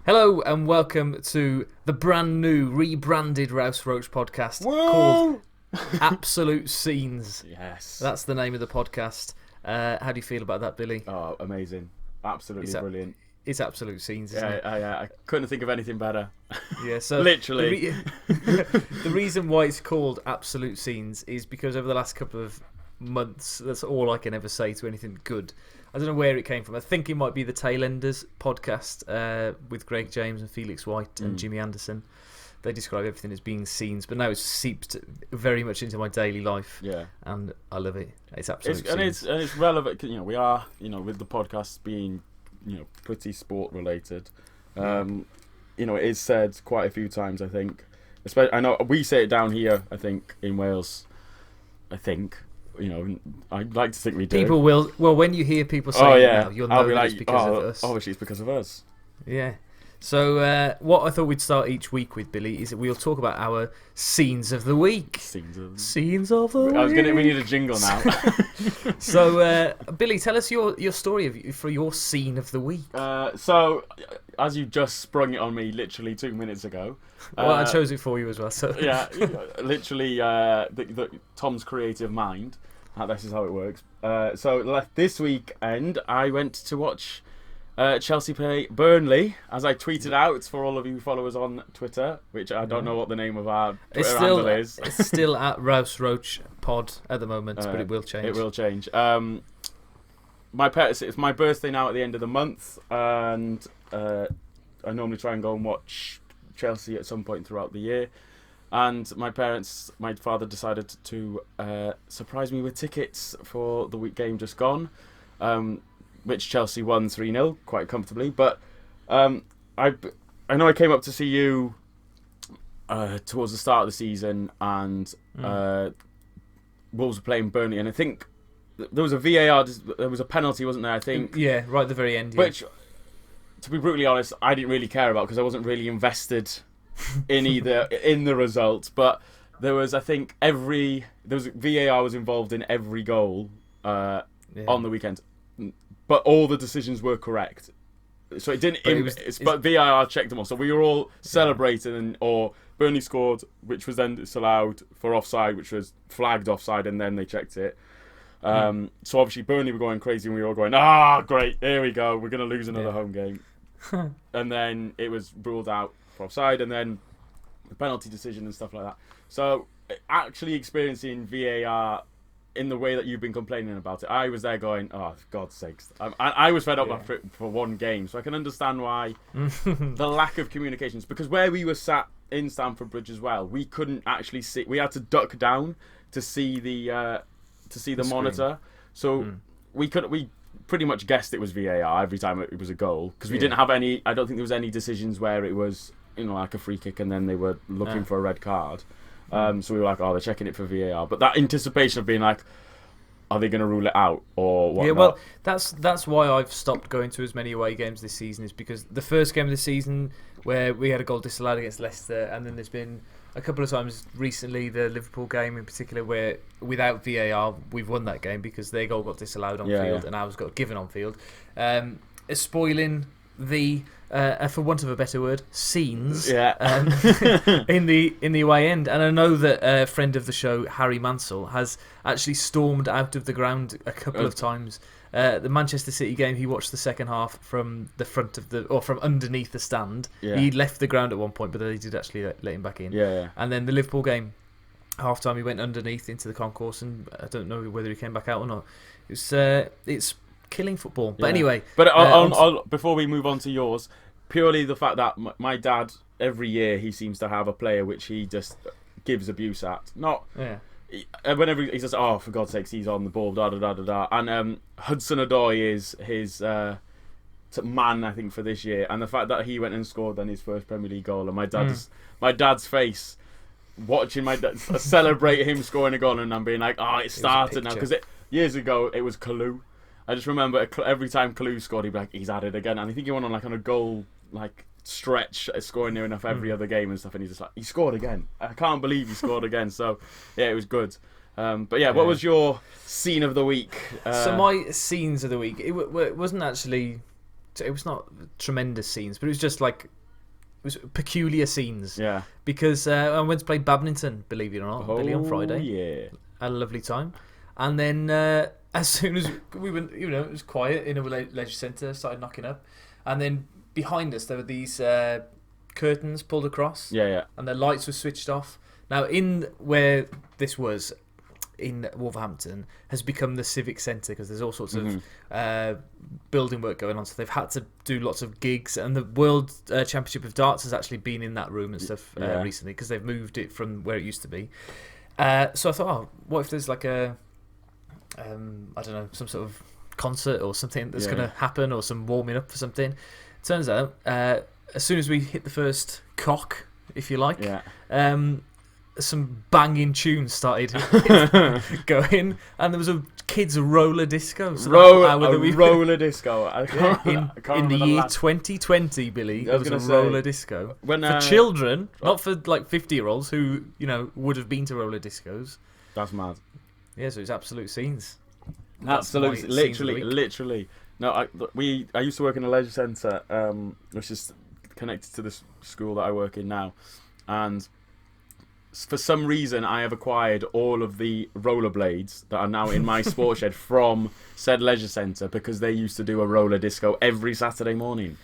Hello and welcome to the brand new, rebranded Rouse Roach podcast called Absolute Scenes. Yes. That's the name of the podcast. How do you feel about that, Billy? Oh, amazing. Absolutely brilliant. It's Absolute Scenes, isn't it? I couldn't think of anything better. Yeah, so Literally. The reason why it's called Absolute Scenes is because over the last couple of months, that's all I can ever say to anything good. I don't know where it came from. I think it might be the Tailenders podcast with Greg James and Felix White and Jimmy Anderson. They describe everything as being scenes, but now it's seeped very much into my daily life. Yeah, and I love it. It's absolutely and it's relevant. We are with the podcast being pretty sport related. It is said quite a few times. I think, especially I know we say it down here. I think in Wales. I'd like to think we do. People will. Well, when you hear people say it now, you'll know that it's because of us. Obviously, it's because of us. Yeah. So what I thought we'd start each week with, Billy, is that we'll talk about our scenes of the week. Scenes of the week. We need a jingle now. So, Billy, tell us your story for your scene of the week. So, as you just sprung it on me literally 2 minutes ago. Well, I chose it for you as well. So. Yeah, literally Tom's creative mind. This is how it works. So this weekend, I went to watch Chelsea play Burnley, as I tweeted out for all of you followers on Twitter, which I don't know what the name of our Twitter handle is. It's still at Rouse Roach Pod at the moment, but it will change. It will change. It's my birthday now at the end of the month, and I normally try and go and watch Chelsea at some point throughout the year. And my father decided to surprise me with tickets for the week game just gone, which Chelsea won 3-0 quite comfortably. But I know I came up to see you towards the start of the season, and Wolves were playing Burnley, and I think there was a VAR, there was a penalty, wasn't there? I think. Yeah, right at the very end. Yeah. Which, to be brutally honest, I didn't really care about because I wasn't really invested in the result. But there was, I think, VAR was involved in every goal on the weekend. But all the decisions were correct, so it didn't. But VAR checked them all, so we were all celebrating, or Burnley scored, which was then disallowed for offside, which was flagged offside, and then they checked it. So obviously Burnley were going crazy, and we were all going, great, here we go, we're going to lose another home game. And then it was ruled out for offside, and then the penalty decision and stuff like that. So actually experiencing VAR in the way that you've been complaining about it, I was there going, oh, for God's sakes. I was fed up after for one game, so I can understand why the lack of communications. Because where we were sat in Stamford Bridge as well, we couldn't actually see. We had to duck down to see the monitor. So we pretty much guessed it was VAR every time it was a goal, because we didn't have any. I don't think there was any decisions where it was like a free kick and then they were looking for a red card. So we were like, they're checking it for VAR. But that anticipation of being like, are they going to rule it out or what? Yeah, well, that's why I've stopped going to as many away games this season, is because the first game of the season where we had a goal disallowed against Leicester, and then there's been a couple of times recently, the Liverpool game in particular, where without VAR we've won that game because their goal got disallowed on field and ours got given on field. Spoiling the, for want of a better word, scenes in the away end. And I know that a friend of the show, Harry Mansell, has actually stormed out of the ground a couple of times. The Manchester City game, he watched the second half from the front of from underneath the stand. Yeah. He left the ground at one point, but they did actually let him back in. Yeah. And then the Liverpool game, half time, he went underneath into the concourse, and I don't know whether he came back out or not. It's killing football. But anyway. But before we move on to yours, purely the fact that my dad, every year, he seems to have a player which he just gives abuse at. Whenever he says, for God's sakes, he's on the ball, da-da-da-da-da. And Hudson-Odoi is his man, I think, for this year. And the fact that he went and scored then his first Premier League goal, and my dad's face watching my dad celebrate him scoring a goal, and I'm being like, it started now. Because years ago, it was Kalou. I just remember every time Kalou scored, he'd be like, he's at it again. And I think he went on a goal stretch, scoring near enough every other game and stuff, and he's just like, he scored again. I can't believe he scored again. So yeah, it was good. What was your scene of the week? So my scenes of the week, it wasn't actually it was not tremendous scenes, but it was just like, it was peculiar scenes. Yeah. Because I went to play badminton, believe it or not, Billy, on Friday. Yeah. Had a lovely time. And then as soon as we went, it was quiet in a leisure centre, started knocking up. And then behind us, there were these curtains pulled across. Yeah. And the lights were switched off. Now, in where this was, in Wolverhampton, has become the civic centre because there's all sorts of building work going on. So they've had to do lots of gigs. And the World Championship of Darts has actually been in that room and stuff recently because they've moved it from where it used to be. So I thought, what if there's like a, I don't know, some sort of concert or something that's going to happen, or some warming up for something. Turns out, as soon as we hit the first cock, if you like, some banging tunes started going, and there was a kids roller disco. So roller disco. In the year 2020, Billy, there was a roller disco for children, not for like 50-year-olds who would have been to roller discos. That's mad. Yeah, so it's absolute scenes. Absolutely, literally. No, I used to work in a leisure centre, which is connected to the school that I work in now, and for some reason I have acquired all of the rollerblades that are now in my sports shed from said leisure centre because they used to do a roller disco every Saturday morning.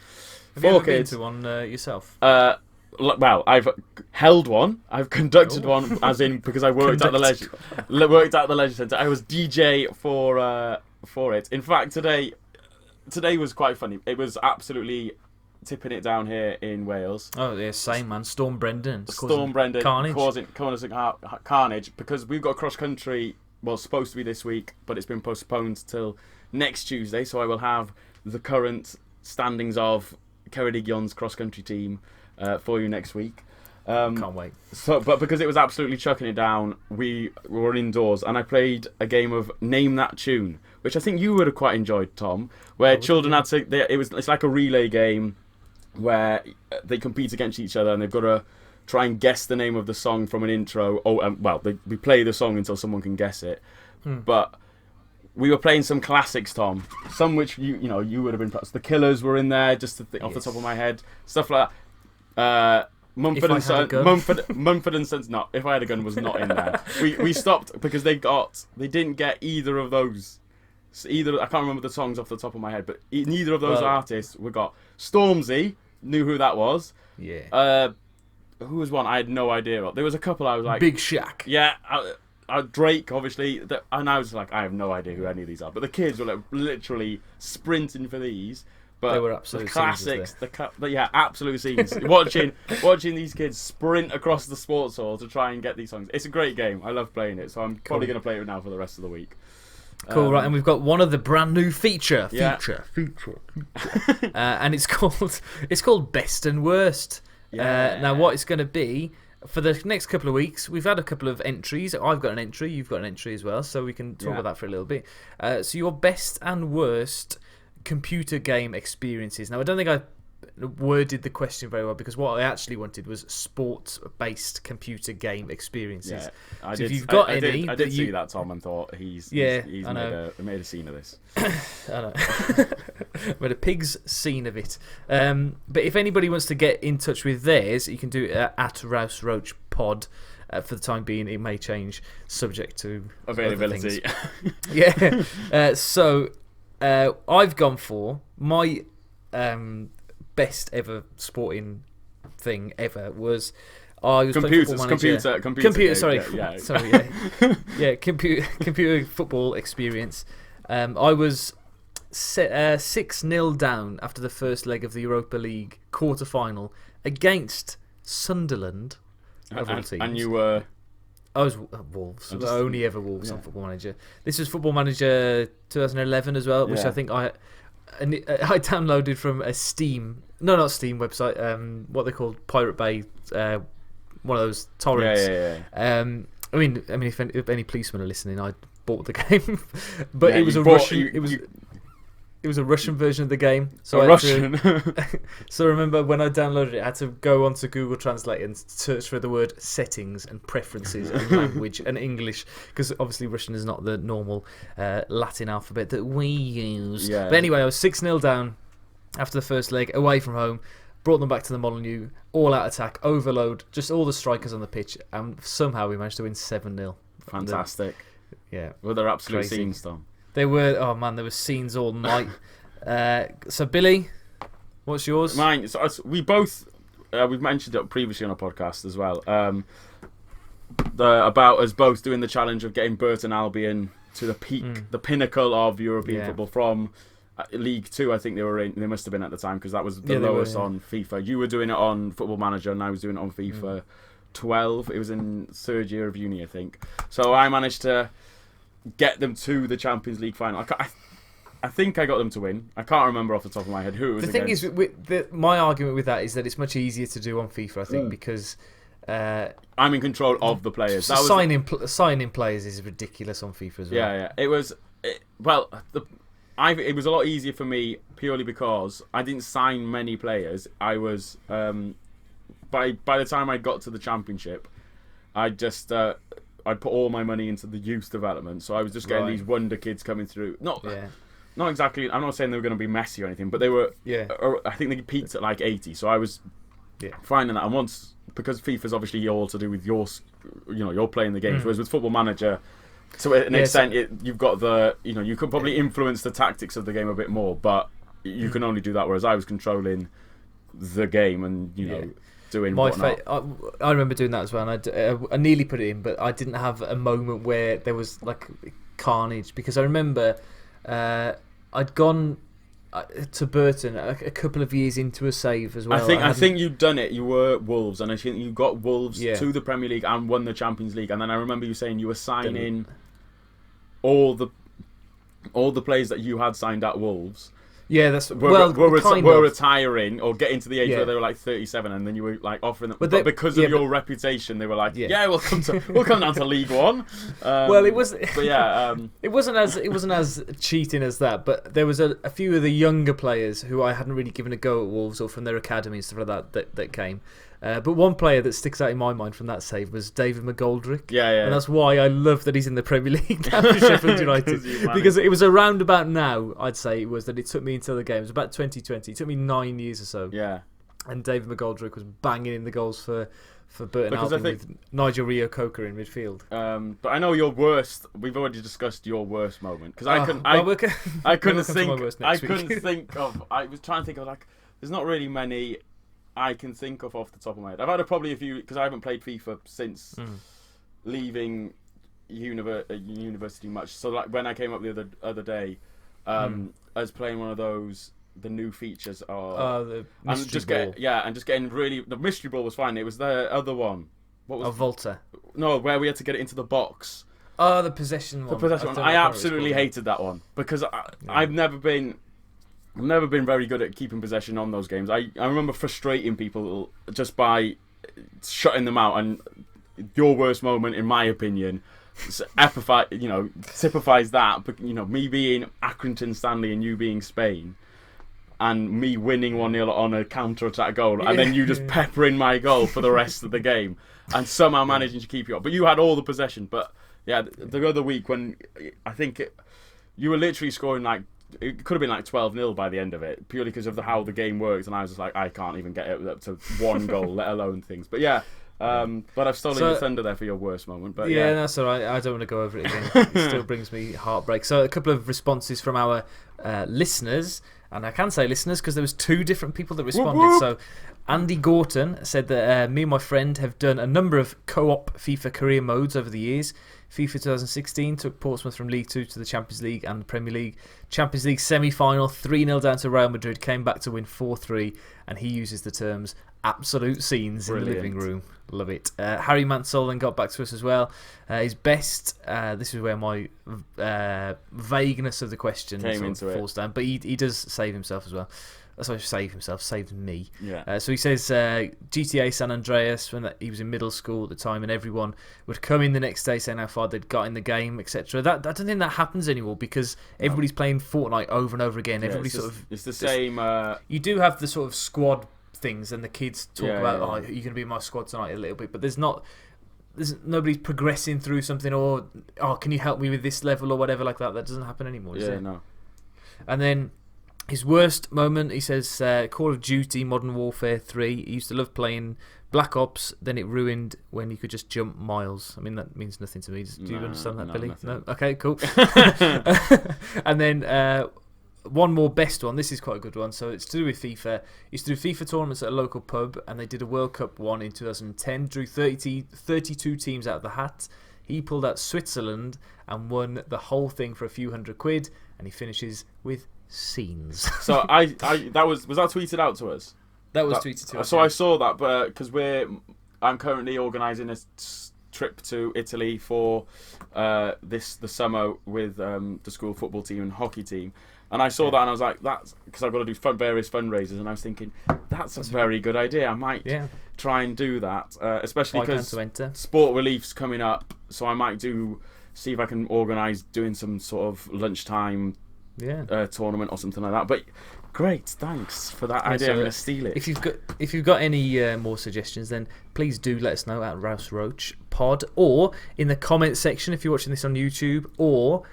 Have you ever been to one yourself? Well, I've held one. I've conducted one, as in because I worked at the leisure centre. I was DJ for it. In fact, today was quite funny. It was absolutely tipping it down here in Wales. Oh yeah, same man. Storm Brendan Causing carnage because we've got cross country. Well, it's supposed to be this week, but it's been postponed till next Tuesday. So I will have the current standings of Ceredigion cross country team for you next week. Can't wait. But because it was absolutely chucking it down, we were indoors, and I played a game of Name That Tune, which I think you would have quite enjoyed, Tom, where children had to. It's like a relay game where they compete against each other, and they've got to try and guess the name of the song from an intro. We play the song until someone can guess it. But we were playing some classics, Tom. Some which you would have been. The Killers were in there, just off the top of my head. Stuff like that. Mumford and Sons. No, If I Had a Gun was not in there. We stopped because they didn't get either of those. I can't remember the songs off the top of my head, but neither of those artists we got. Stormzy, knew who that was. Yeah. Who was one? I had no idea. There was a couple I was like, Big Shaq. Yeah. Drake, obviously, and I was like, I have no idea who any of these are. But the kids were like literally sprinting for these. But they were absolute the classics, absolute scenes. watching these kids sprint across the sports hall to try and get these songs. It's a great game. I love playing it, so I'm probably going to play it now for the rest of the week. Cool, right, and we've got one of the brand new feature, and it's called Best and Worst. Now, what it's going to be for the next couple of weeks, we've had a couple of entries. I've got an entry, you've got an entry as well, so we can talk about that for a little bit. So your best and worst computer game experiences. Now, I don't think I worded the question very well because what I actually wanted was sports-based computer game experiences. Yeah, if you've got any, I did see that, Tom, and thought he's made a scene of this. I know. Made a pig's scene of it. But if anybody wants to get in touch with theirs, you can do it at Rouse Roach Pod. For the time being, it may change subject to availability. So I've gone for my best ever sporting thing ever was I was playing Football Manager. Computer. Sorry, computer football experience. I was 6-0 down after the first leg of the Europa League quarter-final against Sunderland. Of all teams. And you were. I was Wolves. Only ever Wolves on Football Manager. This was Football Manager 2011 as well, which I think I downloaded from a Steam. No, not Steam website. What they called Pirate Bay. One of those torrents. I mean, if any policemen are listening, I bought the game, but it was a Russian. It was a Russian version of the game. So so remember when I downloaded it, I had to go onto Google Translate and search for the word settings and preferences and language and English, because obviously Russian is not the normal Latin alphabet that we use. Yeah. But anyway, I was 6-0 down after the first leg, away from home, brought them back to the Molineux, all-out attack, overload, just all the strikers on the pitch, and somehow we managed to win 7-0. Fantastic. Yeah. Well, they're absolute Crazy. scenes, Tom. They were, oh man, there were scenes all night. So, Billy, what's yours? Mine, we both, we've mentioned it previously on a podcast as well, about us both doing the challenge of getting Burton Albion to the peak, the pinnacle of European football from League 2, I think they must have been at the time, because that was the lowest on FIFA. You were doing it on Football Manager, and I was doing it on FIFA 12. It was in third year of uni, I think. So I managed to get them to the Champions League final. I think I got them to win. I can't remember off the top of my head who it was against. The thing is, my argument with that is that it's much easier to do on FIFA, I think, because I'm in control of the players. Signing players is ridiculous on FIFA as well. Yeah. It was it was a lot easier for me purely because I didn't sign many players. I was by the time I got to the Championship, I just I'd put all my money into the youth development. So I was just getting these wonder kids coming through. Not exactly. I'm not saying they were going to be Messi or anything, but they were. Yeah. I think they peaked at like 80. So I was finding that. And once, because FIFA's obviously all to do with you're playing the games, whereas with Football Manager, to an extent, you've got you could probably influence the tactics of the game a bit more, but you can only do that. Whereas I was controlling the game and doing whatnot. I remember doing that as well, and I nearly put it in, but I didn't have a moment where there was like carnage, because I remember I'd gone to Burton a couple of years into a save as well. I think you'd done it. You were Wolves, and I think you got Wolves to the Premier League and won the Champions League. And then I remember you saying you were signing all the players that you had signed at Wolves. Yeah, that's were retiring or getting to the age where they were like 37, and then you were like offering them. But because of your reputation, they were like, we'll come down to League One. It was. But yeah, it wasn't as cheating as that. But there was a few of the younger players who I hadn't really given a go at Wolves or from their academy and stuff like that came. But one player that sticks out in my mind from that save was David McGoldrick. Yeah. And that's why I love that he's in the Premier League now for Sheffield United. Because it was around about now, I'd say, it was that it took me until the game. It was about 2020. It took me 9 years or so. Yeah. And David McGoldrick was banging in the goals for Burton Albion with Nigel Reo-Coker in midfield. But I know your worst. We've already discussed your worst moment, because I couldn't think of. I was trying to think of there's not really many I can think of off the top of my head. I've had probably a few, because I haven't played FIFA since leaving university much. So like when I came up the other day, I was playing one of those. The new features are the mystery ball. And just getting really. The mystery ball was fine. It was the other one. What was Volta? No, where we had to get it into the box. Oh, the possession one. I absolutely hated that one, because I've never been very good at keeping possession on those games. I remember frustrating people just by shutting them out. And your worst moment, in my opinion, typifies that. But me being Accrington Stanley and you being Spain, and me winning 1-0 on a counter-attack goal, and then you just peppering my goal for the rest of the game, and somehow managing to keep you up. But you had all the possession. But yeah, the other week when I think you were literally scoring it could have been 12-0 by the end of it, purely because of how the game works, and I was just like, I can't even get it up to one goal, let alone things. But yeah. But I've stolen your thunder there for your worst moment. But yeah, that's all right. I don't want to go over it again. It still brings me heartbreak. So a couple of responses from our listeners, and I can say listeners because there was 2 different people that responded. Whoop, whoop. So Andy Gorton said that me and my friend have done a number of co-op FIFA career modes over the years. FIFA 2016 took Portsmouth from League 2 to the Champions League and the Premier League. Champions League semi-final, 3-0 down to Real Madrid, came back to win 4-3, and he uses the terms absolute scenes in the living room. Love it. Harry Mansell then got back to us as well. His best, this is where my vagueness of the question falls down, but he does save himself as well. Sorry, saved me. Yeah. So he says GTA San Andreas, when he was in middle school at the time, and everyone would come in the next day saying how far they'd got in the game, etc. I don't think that happens anymore, because everybody's playing Fortnite over and over again. It's the same. You do have the sort of squad things, and the kids talk about, oh, you're going to be in my squad tonight a little bit, but there's nobody's progressing through something, or can you help me with this level or whatever like that. That doesn't happen anymore, does it? No. And then His worst moment, he says, Call of Duty Modern Warfare 3. He used to love playing Black Ops, then it ruined when you could just jump miles. I mean, that means nothing to me. Do you understand that, Billy? Nothing. No? Okay, cool. And then one more best one. This is quite a good one. So it's to do with FIFA. He used to do FIFA tournaments at a local pub, and they did a World Cup one in 2010. Drew 32 teams out of the hat. He pulled out Switzerland and won the whole thing for a few £100, and he finishes with scenes. So I that was that tweeted out to us? That was tweeted to us. So I saw that, but because I'm currently organising a trip to Italy for the summer with the school football team and hockey team, and I saw that and I was like, that's because I've got to do various fundraisers, and I was thinking that's a very good idea. I might try and do that, especially because Sport Relief's coming up, so I might see if I can organise doing some sort of lunchtime tournament or something like that. But great, thanks for that idea. I'm going to steal it. If you've got any more suggestions, then please do let us know at Rouse Roach Pod, or in the comments section if you're watching this on YouTube, or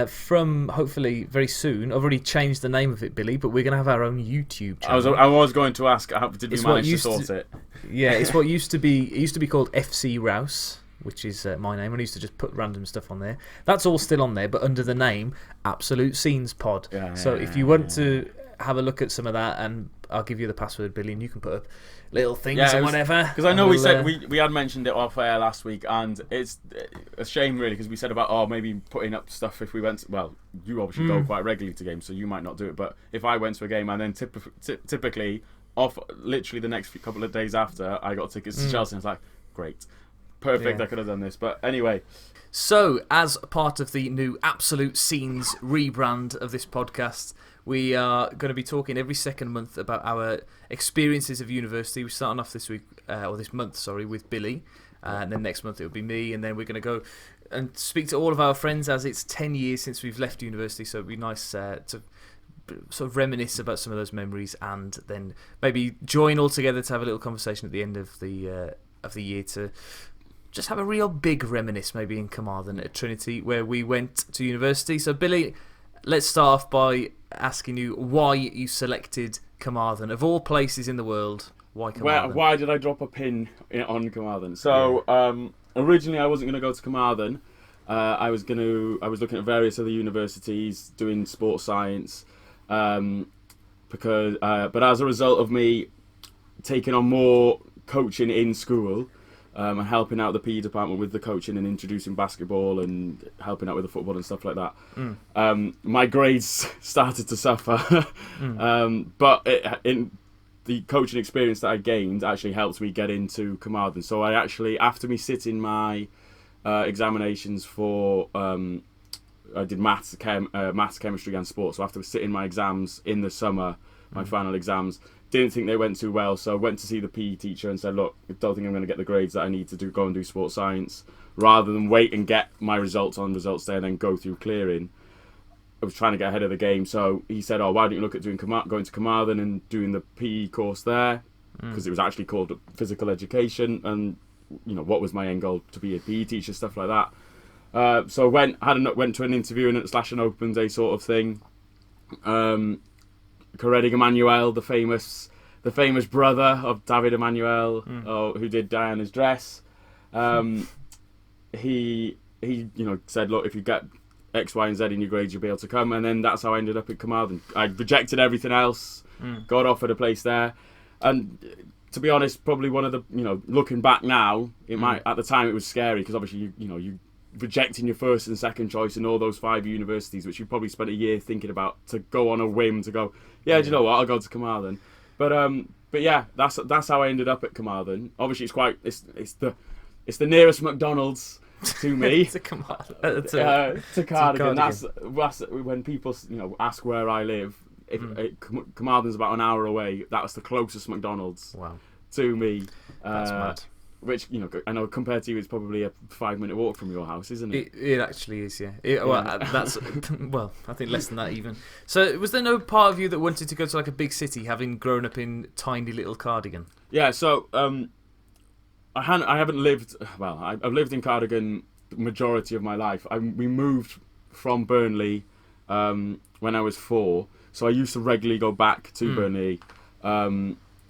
from hopefully very soon. I've already changed the name of it, Billy, but we're going to have our own YouTube channel. I was going to ask, did we manage to sort it? Yeah, it's what used to be. It used to be called FC Rouse, which is my name, and I used to just put random stuff on there. That's all still on there, but under the name Absolute Scenes Pod. So if you want to have a look at some of that, and I'll give you the password, Billy, and you can put up little things and whatever. Because I know we said we had mentioned it off air last week, and it's a shame really, because we said about maybe putting up stuff if we went. Well, you obviously go quite regularly to games, so you might not do it. But if I went to a game and then typically off literally the next couple of days after I got tickets to Chelsea, and I was like, great. Perfect, I could have done this. But anyway. So, as part of the new Absolute Scenes rebrand of this podcast, we are going to be talking every second month about our experiences of university. We're starting off this week, or this month, sorry, with Billy. And then next month it'll be me. And then we're going to go and speak to all of our friends, as it's 10 years since we've left university. So it'd be nice to sort of reminisce about some of those memories, and then maybe join all together to have a little conversation at the end of the year to just have a real big reminisce, maybe in Carmarthen at Trinity, where we went to university. So, Billy, let's start off by asking you why you selected Carmarthen. Of all places in the world, why Carmarthen? Why did I drop a pin on Carmarthen? So, originally I wasn't going to go to Carmarthen. I was looking at various other universities doing sports science, but as a result of me taking on more coaching in school, and helping out the PE department with the coaching and introducing basketball and helping out with the football and stuff like that. My grades started to suffer, but in the coaching experience that I gained actually helped me get into Carmarthen. So I actually, after me sitting my examinations for, I did maths, chemistry and sports. So after sitting my exams in the summer, my final exams, didn't think they went too well, so I went to see the PE teacher and said, look, I don't think I'm going to get the grades that I need to go and do sports science. Rather than wait and get my results on results day and then go through clearing, I was trying to get ahead of the game. So he said, why don't you look at going to Carmarthen and doing the PE course there, because it was actually called physical education, and what was my end goal, to be a PE teacher, stuff like that. So I went to an interview and / an open day sort of thing. Corredi Emmanuel, the famous brother of David Emmanuel, who did Diana's Dress. He said, look, if you get X, Y, and Z in your grades, you'll be able to come. And then that's how I ended up at Carmarthen. I rejected everything else, got offered a place there, and to be honest, probably one of the looking back now, it might at the time it was scary, because obviously you rejecting your first and second choice in all those 5 universities, which you probably spent a year thinking about, to go on a whim to go, do you know what, I'll go to Carmarthen. But yeah, that's how I ended up at Carmarthen. Obviously, it's the nearest McDonald's to me. to Cardigan. That's when people ask where I live. If Carmarthen's about an hour away, that's the closest McDonald's to me. That's mad. Which, I know compared to you, it's probably a 5-minute walk from your house, isn't it? It actually is, yeah. That's I think less than that even. So, was there no part of you that wanted to go to like a big city, having grown up in tiny little Cardigan? Yeah. So, I haven't lived. Well, I've lived in Cardigan the majority of my life. We moved from Burnley when I was 4. So I used to regularly go back to Burnley,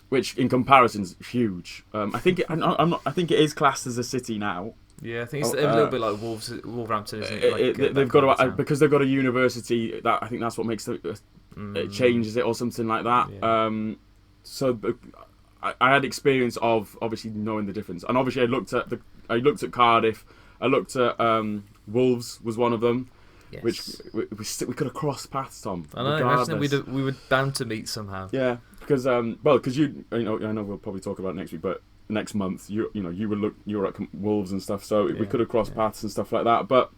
which in comparison is huge. I think I think it is classed as a city now. Yeah, I think it's a little bit like Wolverhampton, isn't it? Like, they've got because they've got a university. That I think that's what makes it changes it or something like that. Yeah. So I had experience of obviously knowing the difference, and obviously I looked at Cardiff. I looked at Wolves was one of them, yes. which we could have crossed paths, Tom. I know. Imagine that we were bound to meet somehow. Yeah, because because you know I know we'll probably talk about it next week, but next month you were at Wolves and stuff, so we could have crossed paths and stuff like that. But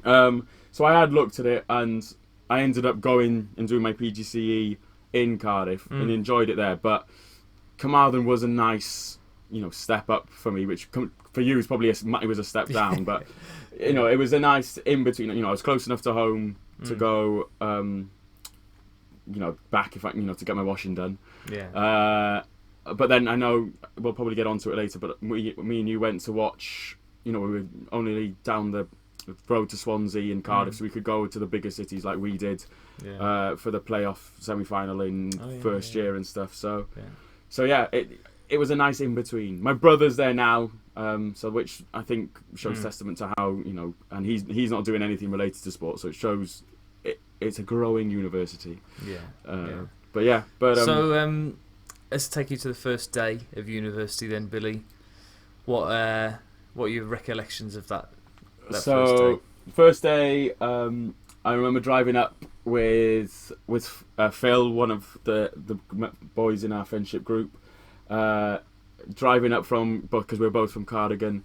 so I had looked at it, and I ended up going and doing my PGCE in Cardiff and enjoyed it there. But Carmarthen was a nice step up for me, which for you is probably it was a step down, but it was a nice in between. I was close enough to home to go back if I to get my washing done. Yeah. But then I know we'll probably get onto it later. But me and you went to watch. We were only down the road to Swansea and Cardiff, so we could go to the bigger cities like we did for the playoff semi-final in first year and stuff. So it was a nice in between. My brother's there now, so which I think shows testament to how and he's not doing anything related to sport, so it shows it's a growing university. So let's take you to the first day of university then, Billy. What are your recollections of that first day? I remember driving up with Phil, one of the boys in our friendship group, driving up because we were both from Cardigan,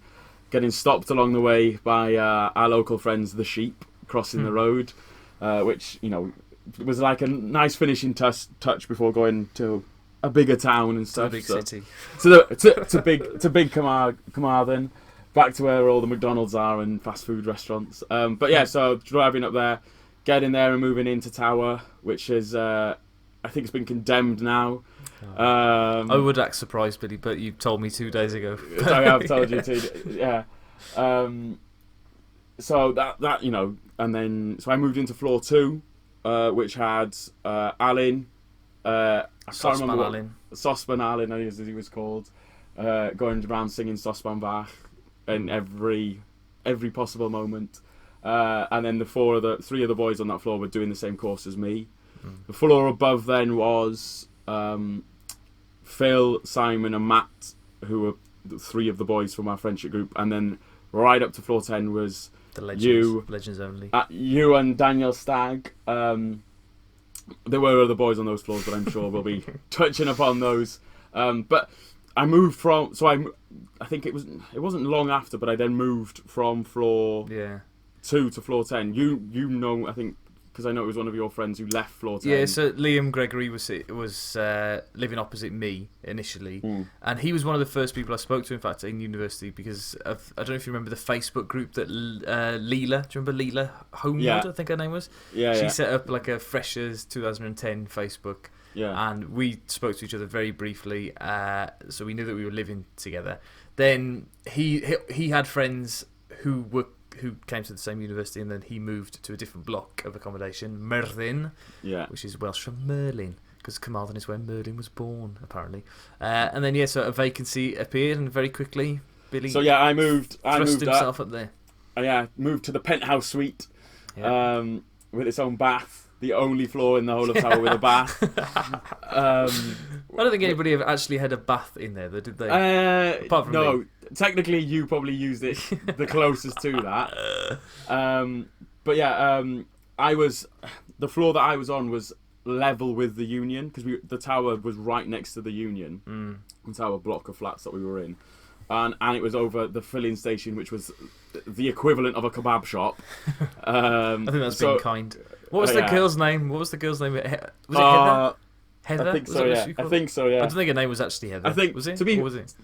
getting stopped along the way by our local friends, the Sheep, crossing the road, which was like a nice finishing touch before going to a bigger town and stuff. To a big city. To big Carmarthen, back to where all the McDonald's are and fast food restaurants. So driving up there, getting there and moving into Tower, which is I think it's been condemned now. I would act surprised, Billy, but you told me 2 days ago. I have told you too. Yeah. So that and then so I moved into floor 2, which had Alan. Sosman Allen, as he was called, going around singing Sosman Vach in every possible moment, and then three of the boys on that floor were doing the same course as me. The floor above then was Phil, Simon, and Matt, who were the three of the boys from our friendship group, and then right up to floor 10 was the legends only. You and Daniel Stagg. There were other boys on those floors, but I'm sure we'll be touching upon those. But I moved from, I think it wasn't long after, but I then moved from floor 2 to floor 10. I think, because I know it was one of your friends who left floor 10. Yeah, so Liam Gregory was living opposite me initially, and he was one of the first people I spoke to, in fact, in university, because I don't know if you remember the Facebook group that Leela, do you remember Leela Homewood, I think her name was? She set up like a Freshers 2010 Facebook, and we spoke to each other very briefly, so we knew that we were living together. Then he had friends who came to the same university, and then he moved to a different block of accommodation, Merlin, which is Welsh for Merlin, because Carmarthen is where Merlin was born, apparently. And then so a vacancy appeared, and very quickly Billy. So I moved himself up there. Moved to the penthouse suite, with its own bath, the only floor in the whole of Tower with a bath. I don't think anybody ever actually had a bath in there, though, did they? Apart from me. Technically, you probably used it the closest to that. The floor that I was on was level with the Union, because the tower was right next to the Union, the tower block of flats that we were in, and it was over the filling station, which was the equivalent of a kebab shop. I think that's being kind. What was the girl's name? Was it Heather? Heather? I think so. Yeah. I don't think her name was actually Heather. I think was it? Or was it?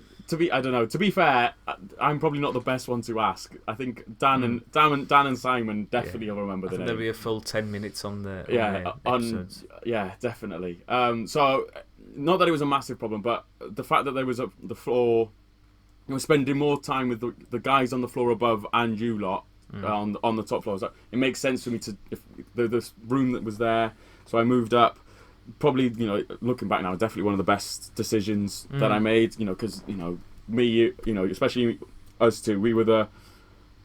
I don't know. To be fair, I'm probably not the best one to ask. I think Dan and Simon definitely will remember the name. There'll be a full 10 minutes on the episodes. Definitely. So not that it was a massive problem, but the fact that there was the floor, we were spending more time with the guys on the floor above and you lot on the top floor. So it makes sense for me to, if the room that was there, So I moved up. Probably, looking back now, definitely one of the best decisions that I made. Because me, especially us two, we were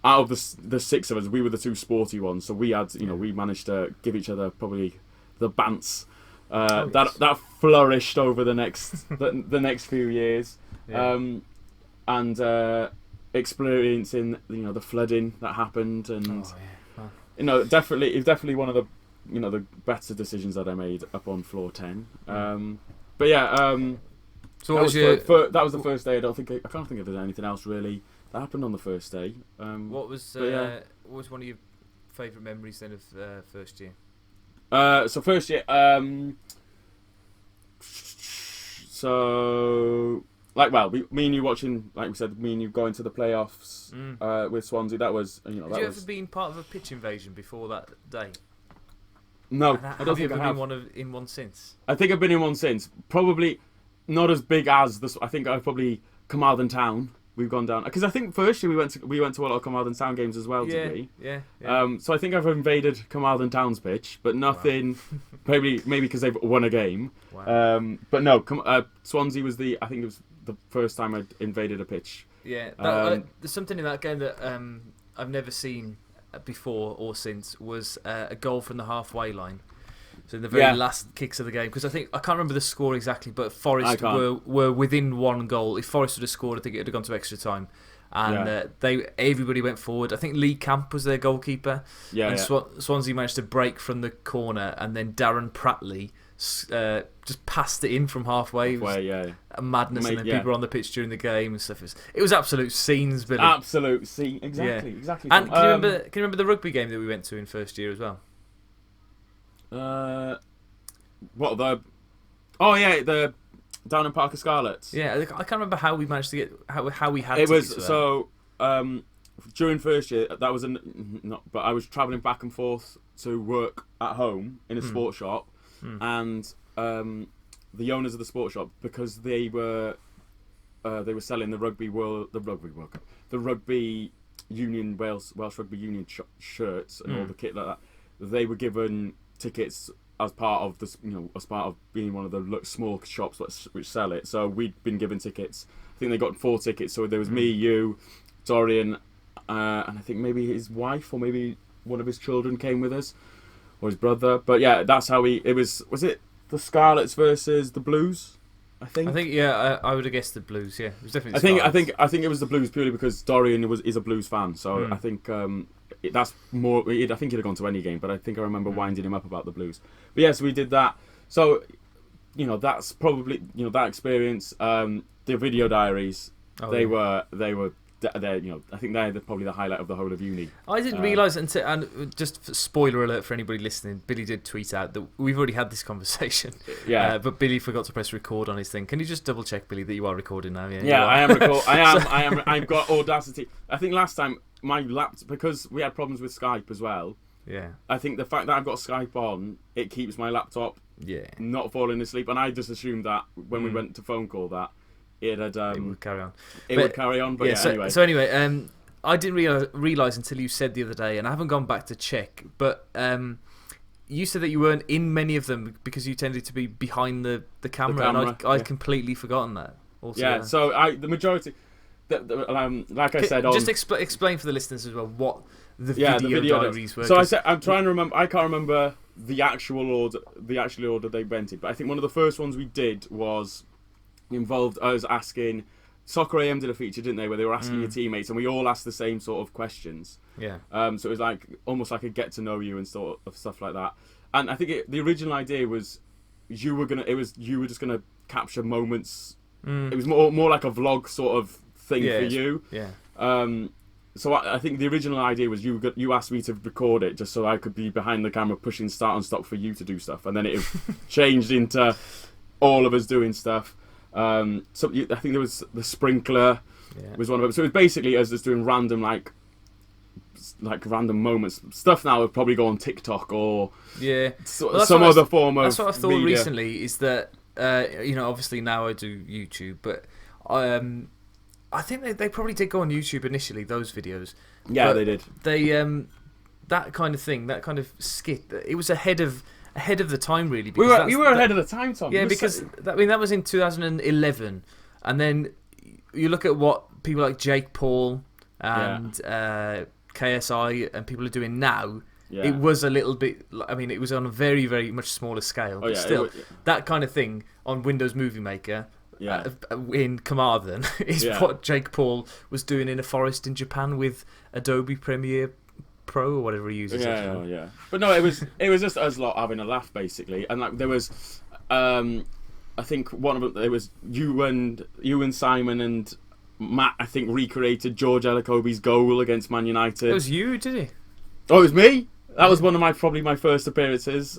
out of the six of us, we were the two sporty ones. So we had, we managed to give each other probably the bants that flourished over the next the next few years, and experiencing the flooding that happened, and definitely it's definitely one of the the better decisions that I made up on floor 10. But yeah, so what that was the first day. I can't think if there's anything else really that happened on the first day. What was one of your favourite memories then of first year? So first year, me and you watching, like we said, me and you going to the playoffs with Swansea. That was, Did you ever been part of a pitch invasion before that day? No, I don't think I've been in one since. I think I've been in one since. Probably not as big as this. I think I've probably Carmarthen Town. We've gone down because I think first year we went to a lot of Carmarthen Town games as well. Did we? Yeah. So I think I've invaded Carmarthen Town's pitch, but nothing. Wow. maybe because they've won a game. Wow. But no, Swansea was I think it was the first time I'd invaded a pitch. Yeah. There's something in that game that I've never seen before or since was a goal from the halfway line. So in the very last kicks of the game, because I can't remember the score exactly, but Forest were within one goal. If Forest would have scored, I think it would have gone to extra time, and everybody went forward. I think Lee Camp was their goalkeeper, and Swansea managed to break from the corner, and then Darren Pratley just passed it in from halfway. It was a madness, and then people were on the pitch during the game and stuff. It was absolute scenes, Billy. Absolute scene, exactly. And can you remember the rugby game that we went to in first year as well? The down in Parker Scarlets. Yeah, I can't remember how we managed to get how we had. It was so during first year that was but I was travelling back and forth to work at home in a sports shop, and the owners of the sports shop, because they were selling the rugby union Welsh Rugby Union shirts and all the kit like that. They were given tickets as part of being one of the small shops which sell it. So we'd been given tickets. I think they got 4 tickets. So there was me, you, Dorian, and I think maybe his wife or maybe one of his children came with us, or his brother. But yeah, that's how it was. Was it the Scarlets versus the Blues? I think I would have guessed the Blues. Yeah, it was definitely. I think it was the Blues purely because Dorian is a Blues fan. So I think. That's more. I think he'd have gone to any game, but I think I remember winding him up about the Blues. But yes, we did that. So, that's probably that experience. The video diaries, they were. I think they're probably the highlight of the whole of uni. I didn't realise until, and just spoiler alert for anybody listening, Billy did tweet out that we've already had this conversation. Yeah. But Billy forgot to press record on his thing. Can you just double check, Billy, that you are recording now? Yeah, I am recording. I am. I've got Audacity. I think last time my laptop, because we had problems with Skype as well. Yeah. I think the fact that I've got Skype on, it keeps my laptop not falling asleep, and I just assumed that when we went to phone call that it would carry on. Would carry on, but anyway. So anyway, I didn't realise until you said the other day, and I haven't gone back to check, but you said that you weren't in many of them because you tended to be behind the camera, and I'd completely forgotten that. Yeah, so the majority, like I said, just explain for the listeners as well what the video diaries were. So I'm trying to remember. I can't remember the actual order they rented, but I think one of the first ones we did was involved us asking. Soccer AM did a feature, didn't they, where they were asking your teammates, and we all asked the same sort of questions. Yeah. So it was like almost like a get to know you and sort of stuff like that. And I think the original idea was you were just gonna capture moments. It was more like a vlog sort of thing for you. Yeah. So I think the original idea was you asked me to record it just so I could be behind the camera pushing start and stop for you to do stuff, and then it changed into all of us doing stuff. I think there was the sprinkler was one of them. So it was basically us just doing random like random moments. Stuff now would probably go on TikTok or some other form of. That's what I've thought media. recently. Is that obviously now I do YouTube, but I think they probably did go on YouTube initially. Those videos. Yeah, they did. They that kind of thing, that kind of skit. It was ahead of ahead of the time, really. You were ahead of the time, Tom. Yeah, because that was in 2011, and then you look at what people like Jake Paul and KSI and people are doing now. Yeah. It was a little bit. I mean, it was on a very, very much smaller scale, but still, that kind of thing on Windows Movie Maker. Yeah. In Carmarthen is what Jake Paul was doing in a forest in Japan with Adobe Premiere Pro or whatever he uses. Yeah. But no, it was just us lot having a laugh basically, and like there was, I think one of them. There was you and Simon and Matt. I think recreated George Elokobi's goal against Man United. It was you, did he? Oh, it was me. That was one of probably my first appearances.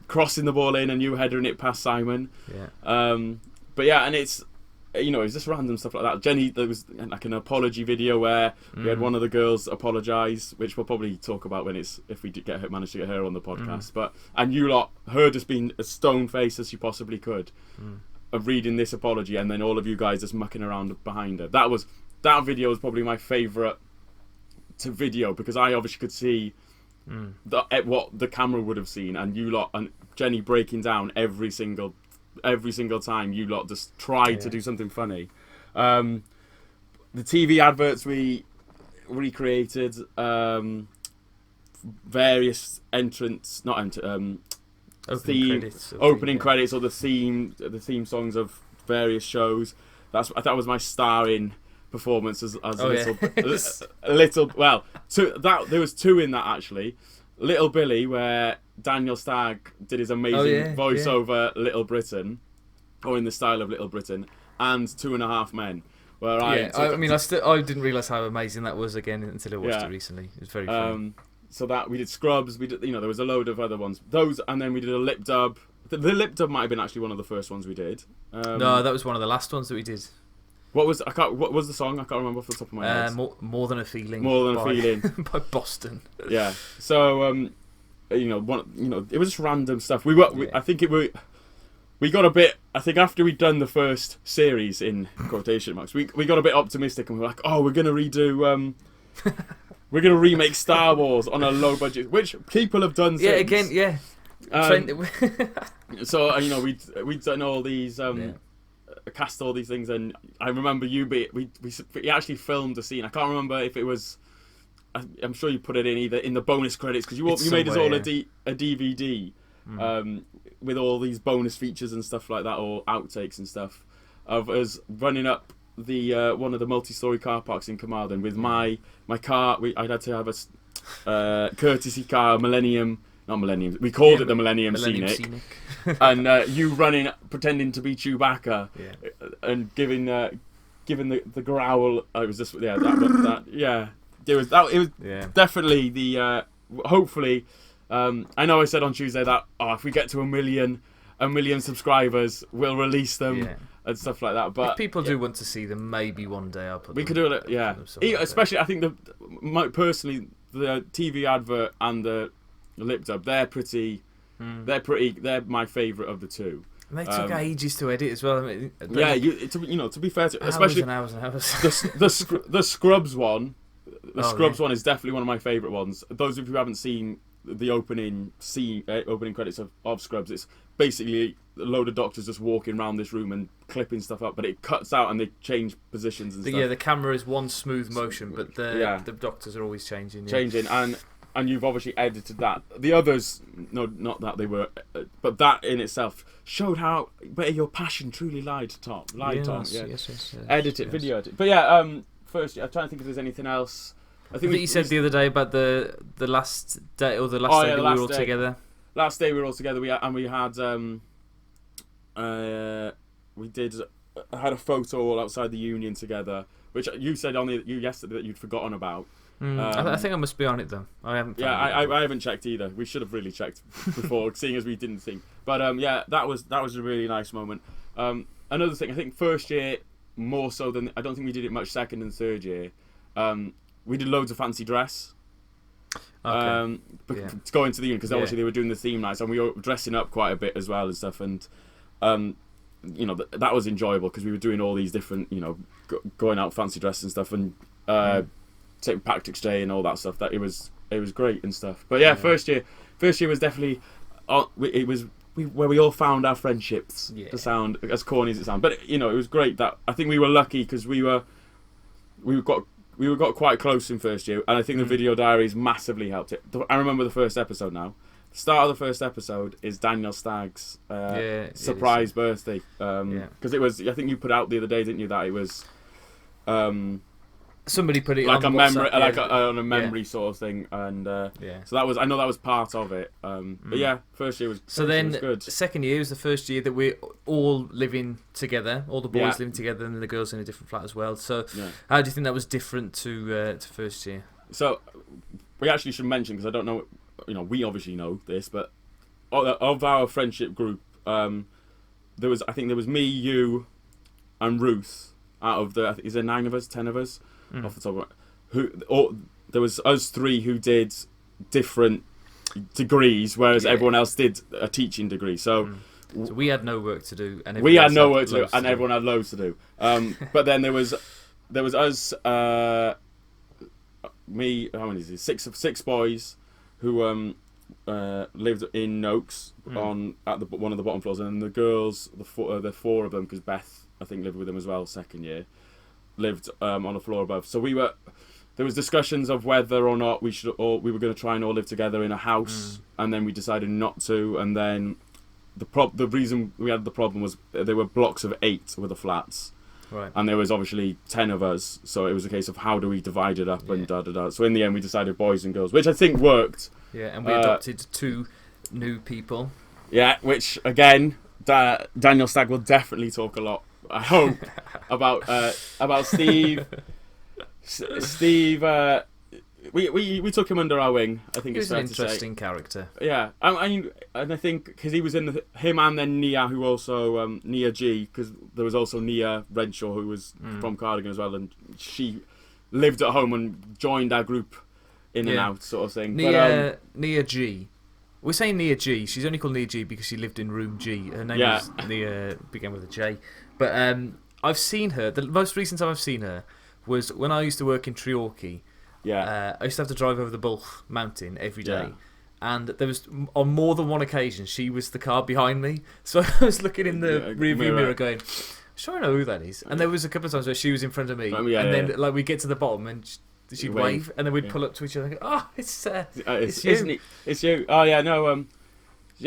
Crossing the ball in and you headering it past Simon. Yeah. But yeah, and it's just random stuff like that. Jenny, there was like an apology video where we had one of the girls apologise, which we'll probably talk about if we did manage to get her on the podcast. And you lot, her just being as stone faced as she possibly could of reading this apology, and then all of you guys just mucking around behind her. That video was probably my favourite to video because I obviously could see what the camera would have seen, and you lot and Jenny breaking down every single time you lot just tried to do something funny. The TV adverts we recreated, various opening credits or the theme songs of various shows. That was my starring performance as a little. Well, there was two in that actually. Little Billy, where Daniel Stagg did his amazing voiceover Little Britain, or in the style of Little Britain, and 2.5 Men, where I didn't realise how amazing that was again until I watched it recently. It was very fun. So that we did Scrubs, we did there was a load of other ones. Those, and then we did a lip dub. The lip dub might have been actually one of the first ones we did. No, that was one of the last ones that we did. What was the song? I can't remember off the top of my head. More Than a Feeling. More Than a Feeling by Boston. Yeah. So it was just random stuff. We got a bit. I think after we'd done the first series in quotation marks, we got a bit optimistic and we were like, oh, we're gonna redo. We're gonna remake Star Wars on a low budget, which people have done. Yeah. Since. Again. Yeah. So we'd done all these. Cast all these things, and I remember we actually filmed a scene. I can't remember if it was. I'm sure you put it in either in the bonus credits because you made us all a DVD with all these bonus features and stuff like that, or outtakes and stuff of us running up the one of the multi-story car parks in Carmarthen with my car. I'd had to have a courtesy car, Not Millennium. We called it the Millennium Scenic. And you running, pretending to be Chewbacca, and giving the growl. It was just It was definitely the. Hopefully, I know I said on Tuesday that if we get to a million subscribers, we'll release them and stuff like that. But if people do want to see them, maybe one day I'll put. We could do it. Yeah, especially I think personally the TV advert and the lip dub, they're they're my favourite of the two. And they took ages to edit as well. I mean, to be fair, especially hours and hours. the Scrubs one. The Scrubs one is definitely one of my favourite ones. Those of you who haven't seen the opening credits of Scrubs, it's basically a load of doctors just walking around this room and clipping stuff up, but it cuts out and they change positions and stuff. Yeah, the camera is one smooth motion, but the doctors are always changing. And you've obviously edited that. The others, no, not that they were, but that in itself showed how where your passion truly lied, Tom. Yes. Edit it, video edit. But first, I'm trying to think if there's anything else. I think you said the other day about the last day or the last day that we were all together. Last day we were all together. We had a photo all outside the Union together, which you said yesterday that you'd forgotten about. I think I must be on it though. I haven't. Yeah, I haven't checked either. We should have really checked before, seeing as we didn't think. But that was a really nice moment. Another thing, I think first year more so than I don't think we did it much second and third year. We did loads of fancy dress. To go into the Union because obviously they were doing the theme nights and we were dressing up quite a bit as well and stuff and. That was enjoyable because we were doing all these different, going out fancy dress and stuff and St. Patrick's Day and all that stuff. That it was great and stuff. But first year was definitely it was where we all found our friendships. Yeah. To sound as corny as it sounds, but it was great that I think we were lucky because we got quite close in first year, and I think the video diaries massively helped it. I remember the first episode now. The start of the first episode is Daniel Stagg's surprise birthday. Because it was, I think you put out the other day, didn't you, that it was somebody put it like on a memory, WhatsApp, on a memory sort of thing, and so that was, I know that was part of it. But yeah, first year was so then was good. Second year was the first year that we're all living together, all the boys living together, and then the girls in a different flat as well. So how do you think that was different to first year? So we actually should mention, because I don't know, we obviously know this, but of our friendship group, there was me, you, and Ruth. Out of is there 9 of us, 10 of us, off the top of there was us 3 who did different degrees, whereas everyone else did a teaching degree. So we had no work to do, and we had no work to do, and everyone had loads to do. But then there was us, me. How many is it? 6 boys who lived in Noakes at one of the bottom floors, and then the girls, the 4 of them, because Beth, I think, lived with them as well. Second year, lived on a floor above. So there was discussions of whether or not we were going to try and all live together in a house, and then we decided not to. And then the reason we had the problem was there were blocks of 8 with the flats, right? And there was obviously 10 of us, so it was a case of how do we divide it up and da da da. So in the end, we decided boys and girls, which I think worked. Yeah, and we adopted 2 new people. Yeah, which again, Daniel Stagg will definitely talk a lot, I hope, about Steve. Steve, we took him under our wing. I think it's fair to say. He was an interesting character. Yeah, and I think because he was in him, and then Nia, who also Nia G, because there was also Nia Renshaw, who was from Cardigan as well, and she lived at home and joined our group in and out, sort of thing. Nia G. We're saying Nia G. She's only called Nia G because she lived in room G. Her name was Nia, began with a J. But I've seen her. The most recent time I've seen her was when I used to work in Treorchy. Yeah. I used to have to drive over the Bulch Mountain every day. And there was, on more than one occasion, she was the car behind me. So I was looking in the rearview mirror going, sure I know who that is. And there was a couple of times where she was in front of me. Then like we'd get to the bottom and she'd wave, and then we'd pull up to each other and go, oh, it's you. It's you. Oh, yeah, no.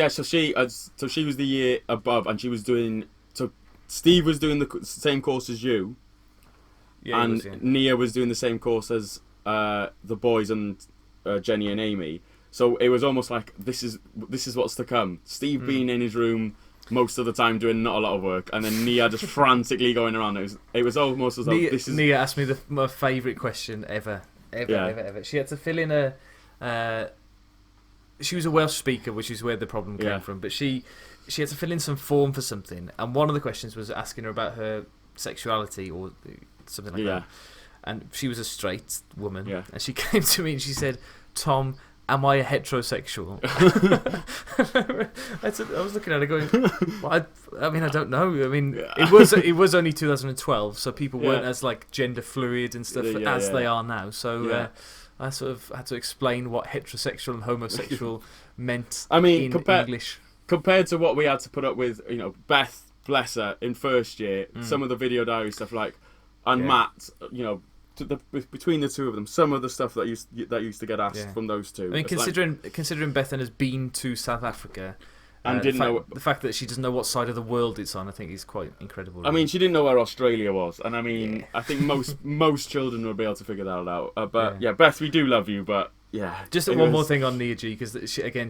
So she was the year above, and she was doing... So Steve was doing the same course as you, and Nia was doing the same course as the boys and Jenny and Amy. So it was almost like, this is what's to come. Steve being in his room most of the time doing not a lot of work, and then Nia just frantically going around. It was almost as though Nia asked me my favourite question ever. She had to fill in she was a Welsh speaker, which is where the problem came from, but she had to fill in some form for something, and one of the questions was asking her about her sexuality or something like that. And she was a straight woman, and she came to me and she said, Tom, am I a heterosexual? I was looking at her going, well, I don't know. I mean, it was only 2012, so people weren't as like gender fluid and stuff as they are now. So I sort of had to explain what heterosexual and homosexual meant. I mean, in English. Compared to what we had to put up with, Beth, bless her, in first year, some of the video diary stuff, and Matt, between the 2 of them, some of the stuff that used to get asked from those 2. I mean, considering Bethan has been to South Africa and didn't know the fact that she doesn't know what side of the world it's on, I think is quite incredible. Really. I mean, she didn't know where Australia was, and I mean, I think most children would be able to figure that out. But Beth, we do love you, but just one more thing on Nia G, because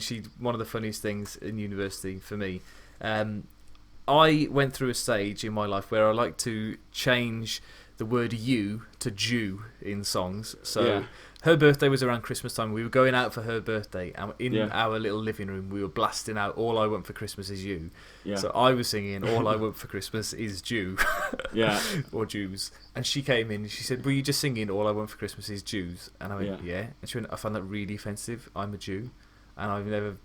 she's one of the funniest things in university for me. I went through a stage in my life where I like to change the word you to Jew in songs. So her birthday was around Christmas time. We were going out for her birthday, and in our little living room we were blasting out All I Want for Christmas Is You. So I was singing All I Want for Christmas Is Jew. Or Jews. And she came in and she said, were you just singing All I Want for Christmas Is Jews? And I went, yeah. And she went, I found that really offensive. I'm a Jew, and I've never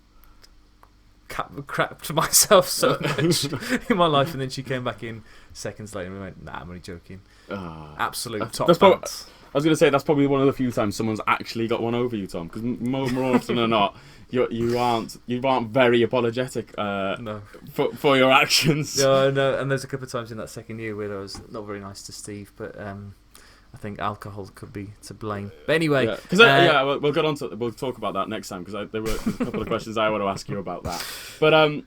crapped myself so much in my life. And then she came back in seconds later and we went, nah, I'm only joking. Absolute top pants. was going to say that's probably one of the few times someone's actually got one over you, Tom, because more often than not, you aren't very apologetic No. for your actions. Yeah, no, and there's a couple of times in that second year where I was not very nice to Steve, but I think alcohol could be to blame. But anyway, we'll get on to we'll talk about that next time because there's a couple of questions I want to ask you about that. But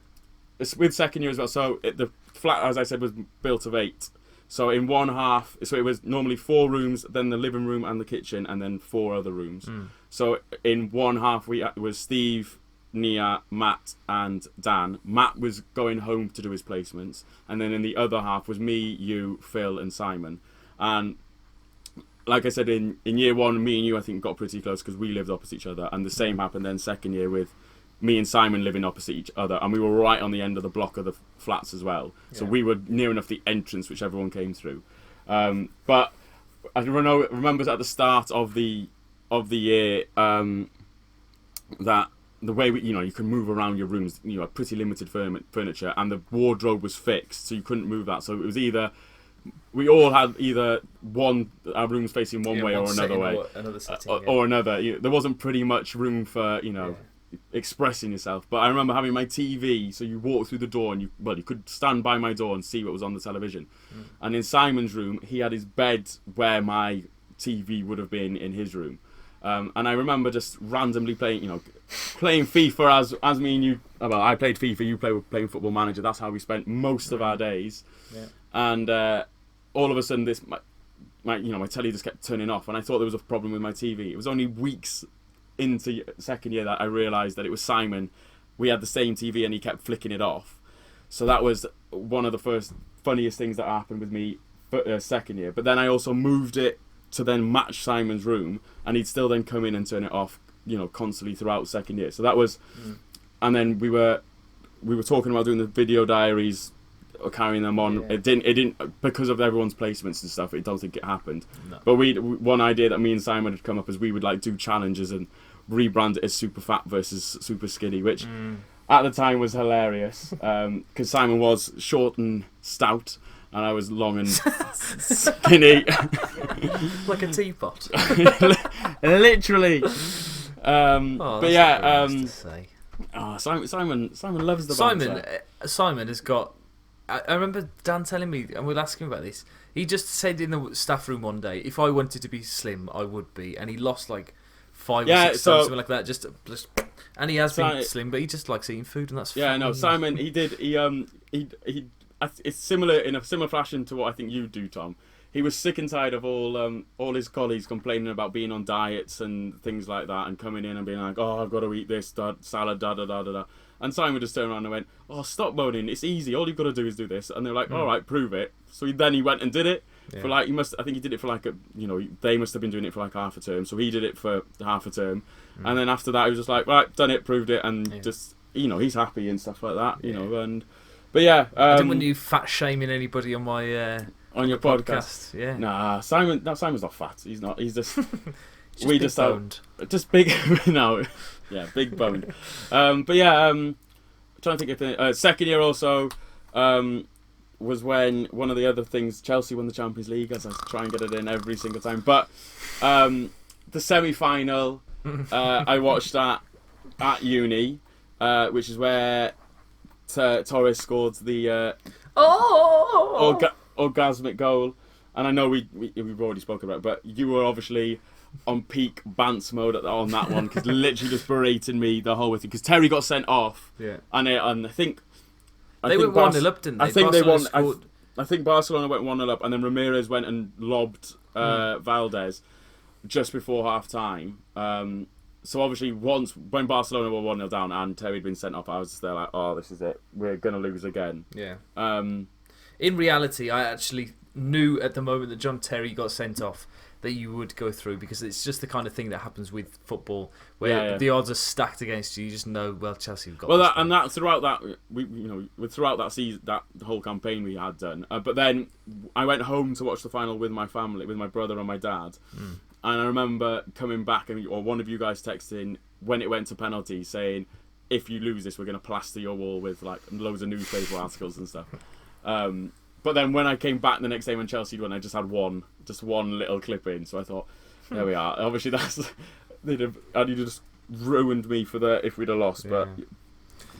it's with second year as well. So the flat, as I said, was built of 8. So in one half, so it was normally 4 rooms, then the living room and the kitchen, and then 4 other rooms. So in one half, it was Steve, Nia, Matt, and Dan. Matt was going home to do his placements, and then in the other half was me, you, Phil, and Simon. And like I said, in year 1, me and you, I think, got pretty close because we lived opposite each other, and the same happened then second year with me and Simon living opposite each other, and we were right on the end of the block of the flats as well. So we were near enough the entrance which everyone came through. But I remember at the start of the year that the way you can move around your rooms, pretty limited furniture, and the wardrobe was fixed, so you couldn't move that. So it was we all had our rooms facing one way or another way, or another. There wasn't pretty much room for expressing yourself. But I remember having my TV, so you walk through the door and you could stand by my door and see what was on the television. And in Simon's room, he had his bed where my TV would have been in his room. And I remember just randomly playing FIFA as me and you. Well, I played FIFA, you playing Football Manager. That's how we spent most of our days. Yeah. And all of a sudden, my telly just kept turning off, and I thought there was a problem with my TV. It was only weeks into second year that I realised that it was Simon. We had the same TV, and he kept flicking it off. So that was one of the first funniest things that happened with me second year. But then I also moved it to then match Simon's room, and he'd still then come in and turn it off, constantly throughout second year. So that was, and then we were talking about doing the video diaries or carrying them on. Yeah. It didn't because of everyone's placements and stuff. I don't think it happened. No. But one idea that me and Simon had come up is we would do challenges and rebrand it as super fat versus super skinny, which at the time was hilarious because Simon was short and stout, and I was long and skinny. Like a teapot. Literally. But yeah. Nice to say. Simon loves the banter. Simon has got... I remember Dan telling me, and we'll ask him about this, he just said in the staff room one day, if I wanted to be slim, I would be. And he lost 5 or 6 stones, something like that. Just, and he has been slim, but he just likes eating food, and that's fine. Yeah, no, Simon, it's similar in a similar fashion to what I think you do, Tom. He was sick and tired of all his colleagues complaining about being on diets and things like that, and coming in and being like, "Oh, I've got to eat this salad, da da da da da." And Simon just turned around and went, "Oh, stop moaning. It's easy. All you've got to do is do this." And they're like, "All right, prove it." So then he went and did it for I think he did it for they must have been doing it for half a term. So he did it for half a term, and then after that he was just like, "Right, done it, proved it," and just he's happy and stuff like that, But yeah, I didn't want you fat shaming anybody on my on your podcast. Yeah. Nah, Simon's not fat. He's not. He's just we just boned. Just big. No. Yeah, big boned. But yeah, I'm trying to think of second year also was when one of the other things, Chelsea won the Champions League, as I try and get it in every single time. But the semi-final, I watched that at uni, which is where Torres scored the orgasmic goal. And I know we've already spoken about it, but you were obviously on peak bants mode on that one, because literally just berating me the whole way through, because Terry got sent off. Yeah. And I think they went 1-0 up, didn't they? I think they won. I think Barcelona went 1-0 up, and then Ramirez went and lobbed Valdez just before half time. So obviously when Barcelona were 1-0 down and Terry had been sent off, I was just there like, "Oh, this is it. We're gonna lose again." Yeah. In reality, I actually knew at the moment that John Terry got sent off that you would go through, because it's just the kind of thing that happens with football where the odds are stacked against you. You just know, well, Chelsea have got. Well, that throughout that throughout that season, that whole campaign we had done. But then I went home to watch the final with my family, with my brother and my dad. And I remember coming back or one of you guys texting when it went to penalty saying, "If you lose this, we're going to plaster your wall with loads of newspaper articles and stuff." But then when I came back the next day when Chelsea won, I just had one little clip in. So I thought, there we are. Obviously, they'd have just ruined me if we'd have lost. Yeah.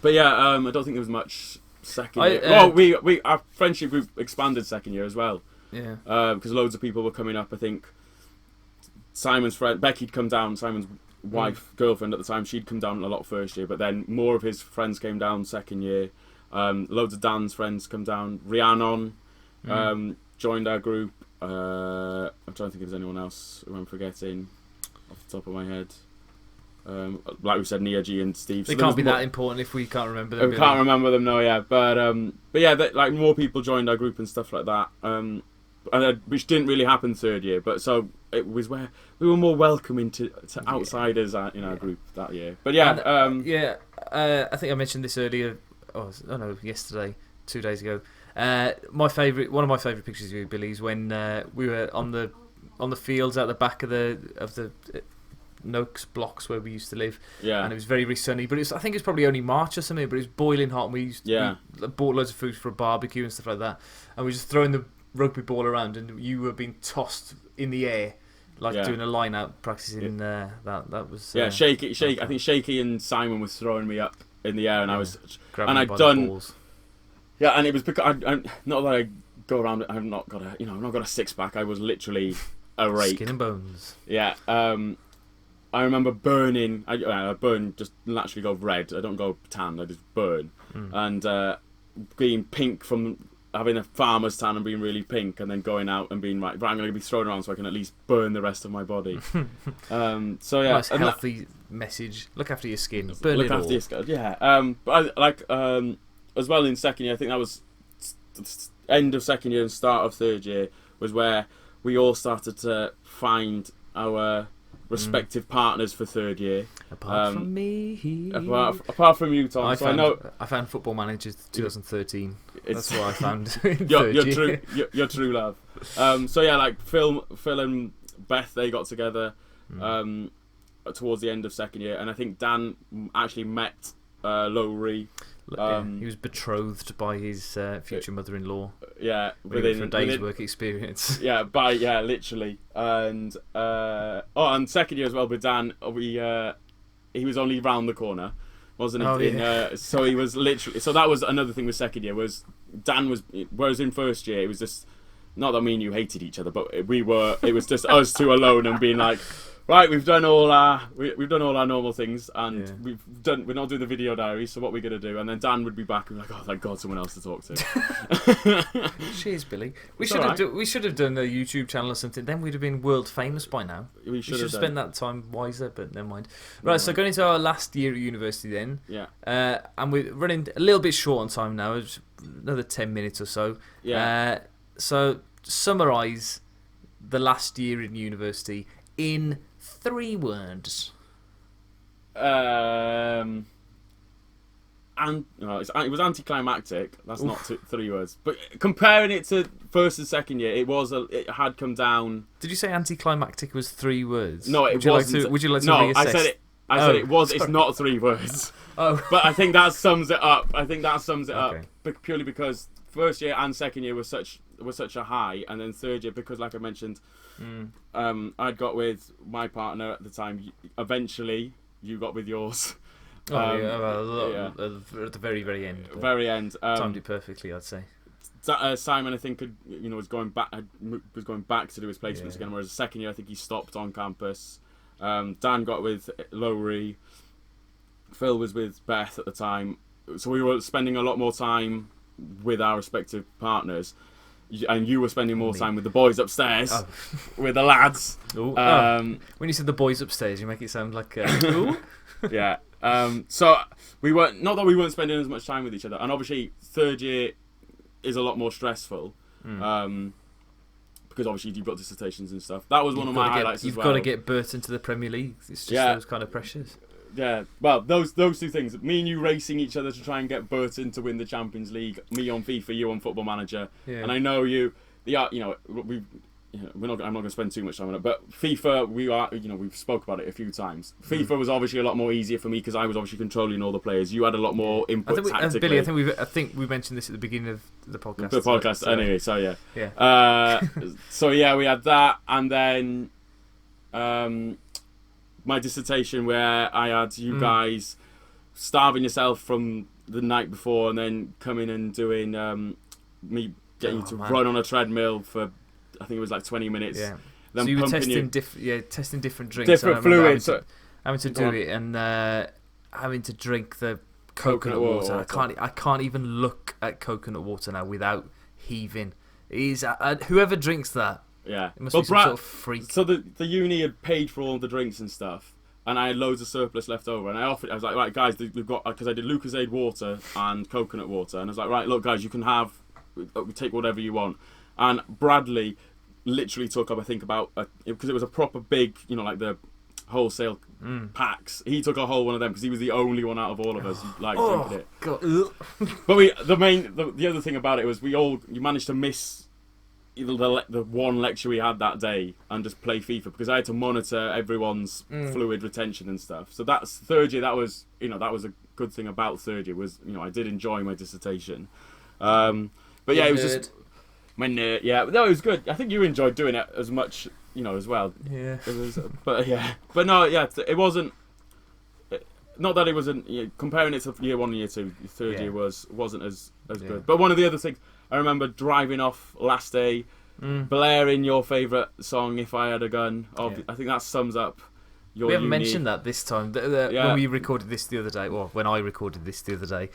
But yeah, I don't think there was much second year. Our friendship group expanded second year as well. Yeah. Because loads of people were coming up. I think Simon's friend Becky'd come down. Simon's wife, girlfriend at the time, she'd come down a lot first year. But then more of his friends came down second year. Loads of Dan's friends come down. Rhiannon joined our group. I'm trying to think if there's anyone else who I'm forgetting off the top of my head. Like we said, Nia G and Steve. They can't be that important if we can't remember them. We can't remember them, no, yeah. But yeah, like more people joined our group and stuff like that. Which didn't really happen third year, but so it was where we were more welcoming to outsiders in our group that year. But yeah, I think I mentioned this earlier. Yesterday, 2 days ago. One of my favourite pictures of you, Billy, is when we were on the fields at the back of the Noakes blocks where we used to live. Yeah. And it was very, very sunny. But I think it was probably only March or something. But it was boiling hot, and we bought loads of food for a barbecue and stuff like that. And we were just throwing the rugby ball around, and you were being tossed in the air, doing a line out, practicing. That was Shaky. I think Shaky and Simon was throwing me up in the air, and I was I'd done. Balls. Yeah, and it was because I'm not that I go around. I've not got a six pack. I was literally a rake. Skin and bones. Yeah. I remember burning. I burn just naturally go red. I don't go tan. I just burn, and being pink from having a farmer's tan and being really pink, and then going out and being I'm going to be thrown around so I can at least burn the rest of my body. So yeah, nice healthy message. Look after your skin. Burn look it after all. your skin. Yeah. But as well in second year, I think that was end of second year and start of third year was where we all started to find our respective partners for third year. Apart from me. Apart from you, Tom. I found Football Manager 2013. That's what I found in your true love. So yeah, like Phil and Beth, they got together towards the end of second year, and I think Dan actually met Lowry. He was betrothed by his future mother-in-law. Yeah, for a day's work experience. Yeah, literally. And and second year as well with Dan, he was only round the corner, wasn't he? So he was literally. So that was another thing with second year was Dan was. Whereas in first year it was just not that me and you hated each other, but it was just us two alone and being like, right, we've done all our normal things, and we're not doing the video diary. So what we're gonna do? And then Dan would be back and be like, oh, thank God, someone else to talk to. Cheers, Billy. We should have done a YouTube channel or something. Then we'd have been world famous by now. We should have spent that time wiser, but never mind. Right, so going into our last year at university then. Yeah. And we're running a little bit short on time now. Another 10 minutes or so. Yeah. So summarise the last year in university in 3 words. And it was anticlimactic. That's not 3 words. But comparing it to first and second year, it had come down. Did you say anticlimactic was 3 words? No, it wasn't. Would you like to No, reassess? I said it was. Sorry. It's not 3 words. Oh, but I think that sums it up. Up purely because first year and second year was such a high, and then third year because, like I mentioned, I'd got with my partner at the time. Eventually, you got with yours. At the very, very end. Very end. Timed it perfectly, I'd say. Simon, I think, was going back to do his placements again. Whereas the second year, I think he stopped on campus. Dan got with Lowry. Phil was with Beth at the time, so we were spending a lot more time with our respective partners. And you were spending more time with the boys upstairs, with the lads. When you said the boys upstairs, you make it sound like ooh. Yeah. So we weren't, not that we weren't spending as much time with each other, and obviously third year is a lot more stressful, because obviously you've got dissertations and stuff. That was one of my highlights as well. You've got to get Burton to the Premier League. It's just those kind of pressures. Yeah, well, those 2 things. Me and you racing each other to try and get Burton to win the Champions League. Me on FIFA, you on Football Manager. Yeah. And I know you. I'm not going to spend too much time on it, but FIFA, we've spoke about it a few times. FIFA was obviously a lot more easier for me because I was obviously controlling all the players. You had a lot more input tactically. Billy, I think we mentioned this at the beginning of the podcast. The podcast, anyway. So yeah. Yeah. We had that, and then my dissertation where I had you guys starving yourself from the night before, and then coming and doing me getting you to run on a treadmill for. I think it was like 20 minutes. Yeah. Then so you were testing different drinks. Different fluids. Having to do it and having to drink the coconut water. I can't even look at coconut water now without heaving. It is whoever drinks that. Yeah. It must be some sort of freak. So the uni had paid for all the drinks and stuff, and I had loads of surplus left over, and I was like, right guys, we've got, because I did Lucozade water and coconut water, and I was like, right, look guys, you can take whatever you want. And Bradley literally took up, I think, about because it was a proper big, like the wholesale packs. He took a whole one of them because he was the only one out of all of us who liked drinking it. God. But the other thing about it was you managed to miss the one lecture we had that day and just play FIFA because I had to monitor everyone's fluid retention and stuff. So that's third year. That was a good thing about third year was I did enjoy my dissertation. But yeah, it was just. My nerd, yeah, no, it was good. I think you enjoyed doing it as much, as well. Yeah. It was, but no, yeah, it wasn't. Not that it wasn't. Comparing it to year 1 and year 2, third year wasn't as good. But one of the other things I remember driving off last day, blaring your favourite song, "If I Had a Gun." I think that sums up. We haven't mentioned that this time. When we recorded this the other day, when I recorded this the other day,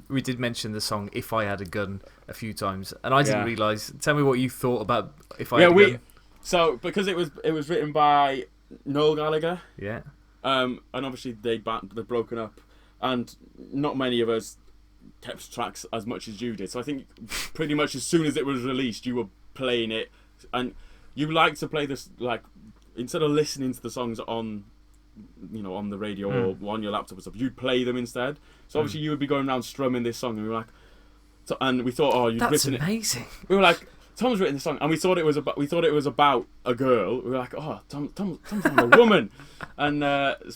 we did mention the song "If I Had a Gun" a few times, and I didn't realise. Tell me what you thought about "If I Had a Gun." So because it was written by Noel Gallagher, and obviously they'd broken up, and not many of us kept tracks as much as you did. So I think pretty much as soon as it was released, you were playing it, and you like to play this like. Instead of listening to the songs on the radio or on your laptop and stuff, you'd play them instead. So obviously you would be going around strumming this song, and we were like, and we thought, you'd written it. That's amazing. We were like, Tom's written this song, and we thought it was about a girl. We were like, Tom's a woman, and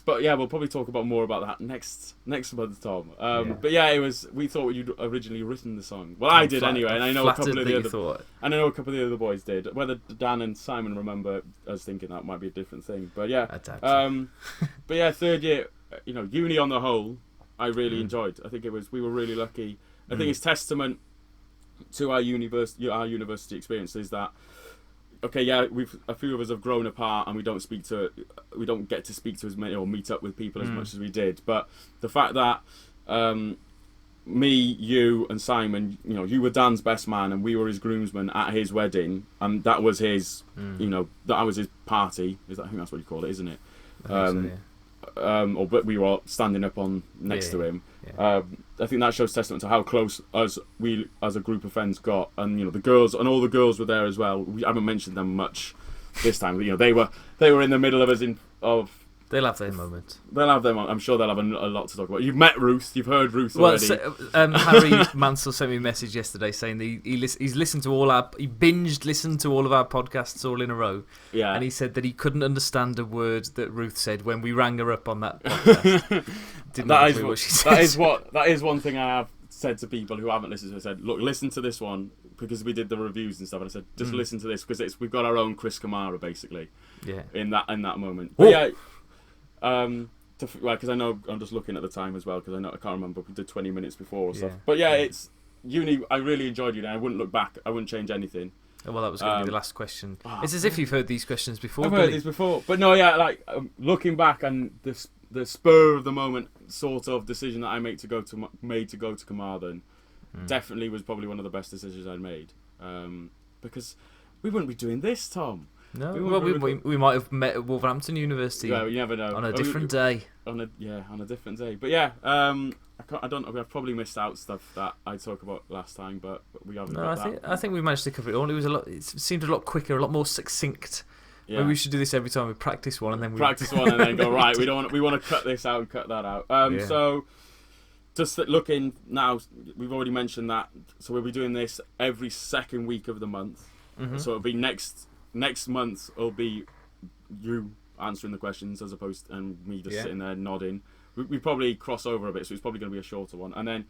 but yeah, we'll probably talk more about that next month, Tom. But yeah, we thought you'd originally written the song. Well, I did anyway, and I know a couple of the other boys did. Whether Dan and Simon remember us thinking that might be a different thing, but yeah, but yeah, third year, uni on the whole, I really enjoyed. I think we were really lucky. I think it's testament to our university experience is that a few of us have grown apart and we don't get to speak to as many or meet up with people as much as we did, but the fact that me, you and Simon, you were Dan's best man and we were his groomsmen at his wedding, and that was his that was his party. I think that's what you call it, isn't it? But we were all standing up next to him. I think that shows testament to how close we as a group of friends got, and the girls and all the girls were there as well. We haven't mentioned them much this time, but they were in the middle of us They'll have their moment. They'll have them. I'm sure they'll have a lot to talk about. You've met Ruth. You've heard Ruth already. Harry Mansell sent me a message yesterday saying that he's listened to listened to all of our podcasts all in a row. Yeah. And he said that he couldn't understand a word that Ruth said when we rang her up on that podcast. That is one thing I have said to people who haven't listened to it. I said, look, listen to this one because we did the reviews and stuff. And I said, just listen to this because we've got our own Chris Kamara basically. Yeah. In that moment. But yeah. Because I know I'm just looking at the time as well because I can't remember if we did 20 minutes before or stuff. But yeah, it's uni. I really enjoyed uni. I wouldn't look back. I wouldn't change anything. Well, that was going to be the last question. It's as if you've heard these questions before. I've heard these before, but no, yeah. Looking back and the spur of the moment sort of decision that I made to go to Carmarthen definitely was probably one of the best decisions I'd made. Because we wouldn't be doing this, Tom. No, we might have met at Wolverhampton University. Well, you never know. On a different day. On a different day. But yeah, I've probably missed out stuff that I talked about last time, but we haven't. I think we managed to cover it all. It seemed a lot quicker, a lot more succinct. Yeah. Maybe we should do this every time we practice one, and then go right. We want to cut this out and cut that out. So just looking now, we've already mentioned that. So we'll be doing this every second week of the month. So it'll be next next month will be you answering the questions as opposed to, and me just sitting there nodding. We probably cross over a bit, so it's probably going to be a shorter one. And then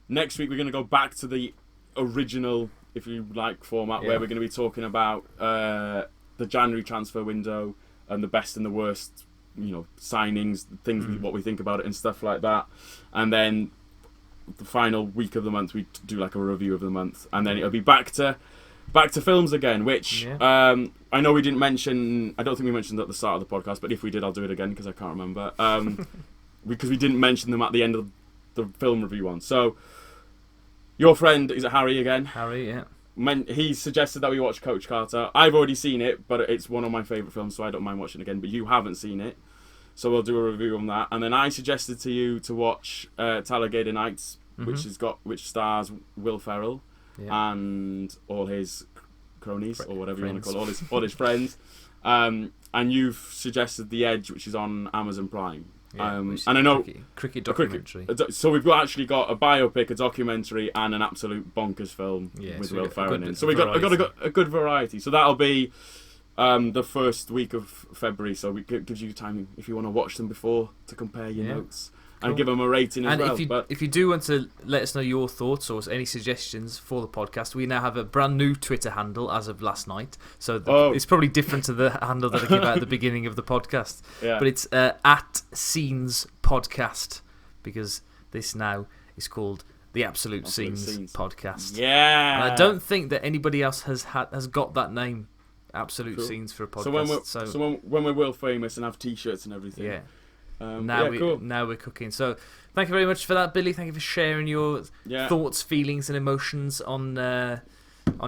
next week we're going to go back to the original, if you like, format where we're going to be talking about the January transfer window and the best and the worst, signings, things, what we think about it and stuff like that. And then the final week of the month we do like a review of the month, and then it'll be back to films again, which I know we didn't mention. I don't think we mentioned at the start of the podcast, but if we did, I'll do it again because I can't remember. Because we didn't mention them at the end of the film review one. So your friend, is it Harry again? Harry, yeah. He suggested that we watch Coach Carter. I've already seen it, but it's one of my favourite films, so I don't mind watching it again. But you haven't seen it, so we'll do a review on that. And then I suggested to you to watch Talladega Nights, which stars Will Ferrell and all his cronies, or whatever you want to call it, all his friends. And you've suggested The Edge, which is on Amazon Prime. Yeah, and I know cricket documentary. So we've actually got a biopic, a documentary, and an absolute bonkers film with Will Ferrell in. So we've got a good variety. So that'll be the first week of February. So it gives you time if you want to watch them before to compare your notes. And give them a rating as well. And if you do want to let us know your thoughts or any suggestions for the podcast, we now have a brand new Twitter handle as of last night. So it's probably different to the handle that I gave out at the beginning of the podcast. Yeah. But it's at Scenes Podcast, because this now is called the Absolute Scenes Podcast. Yeah. And I don't think that anybody else has got that name, Absolute Scenes, for a podcast. So when we're world famous and have T-shirts and everything. Yeah. Now we're cooking. So thank you very much for that, Billy. Thank you for sharing your thoughts, feelings, and emotions on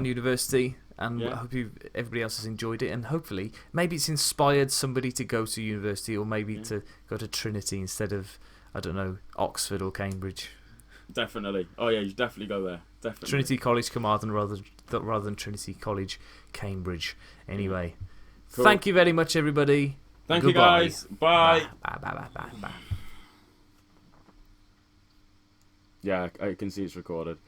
university. And I hope everybody else has enjoyed it. And hopefully, maybe it's inspired somebody to go to university, or maybe to go to Trinity instead of, I don't know, Oxford or Cambridge. Definitely. Oh yeah, you definitely go there. Definitely. Trinity College Carmarthen rather than Trinity College Cambridge. Anyway, Thank you very much, everybody. Thank you, guys. Bye. Bye. Yeah, I can see it's recorded.